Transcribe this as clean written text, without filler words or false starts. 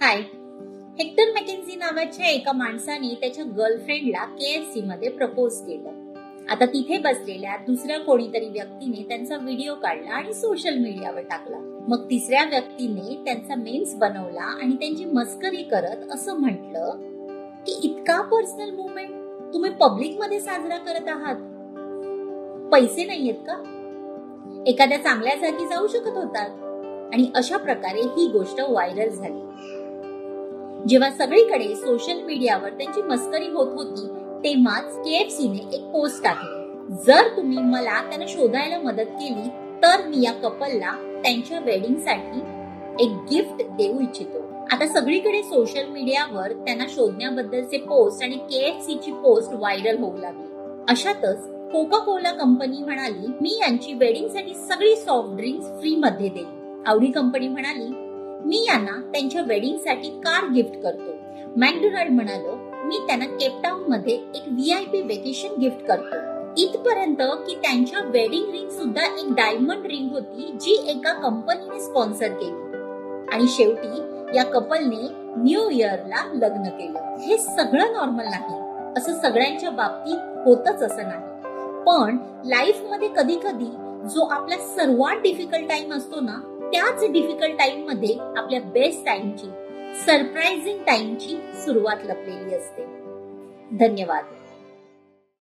हाय. Hectare Mackenzie नावाच्या एका माणसाने त्याच्या गर्लफ्रेंडला KFC मध्ये प्रपोज केलं. आता तिथे बसलेल्या दुसऱ्या कोणीतरी व्यक्तीने त्यांचा व्हिडिओ काढला आणि सोशल मीडियावर टाकला. मग तिसऱ्या व्यक्तीने त्यांचा मेम्स बनवला आणि त्यांची मस्करी करत असं म्हटलं की इतका पर्सनल मोमेंट तुम्ही पब्लिक मध्ये साजरा करत आहात. पैसे नाहीयेत का? एखाद्या चांगल्या जागी जाऊ शकत होतात. आणि अशा प्रकारे ही गोष्ट व्हायरल झाली. जेव्हा सगळीकडे सोशल मीडियावर त्यांची मस्करी होत होती तेव्हाच KFCने एक पोस्ट टाकली. जर तुम्ही मला त्यांना शोधायला मदत केली तर मी या कपलला त्यांच्या वेडिंगसाठी एक गिफ्ट देऊ इच्छितो. आता सगळीकडे सोशल मीडियावर त्यांना शोधण्याबद्दलचे पोस्ट आणि KFCची पोस्ट व्हायरल होऊ लागली. अशातच कोका कोला कंपनी म्हणाली मी यांची वेडिंगसाठी सगळी सॉफ्ट ड्रिंक्स फ्री मध्ये देईन. आवडी कंपनी म्हणाली मी यांना त्यांच्या वेडिंगसाठी कार गिफ्ट करतो. मॅकडोनाल्ड म्हणालो मी त्यांना केपटाऊन मध्ये एक VIP वेकेशन गिफ्ट करतो. इथपर्यंत की त्यांच्या वेडिंग रिंग सुद्धा एक डायमंड रिंग होती जी एका कंपनीने स्पॉन्सर केली. आणि शेवटी या कपलने न्यू इयरला लग्न केलं. हे सगळं नॉर्मल नाही असं सगळ्यांच्या बाबतीत होतच असं नाही. पण लाईफ मध्ये कधी कधी जो आपला सर्वात डिफिकल्ट टाइम असतो ना त्याच डिफिकल्ट टाइम मध्ये आपल्या बेस्ट टाइमची सरप्राइझिंग टाइमची सुरुवात लपलेली असते. धन्यवाद.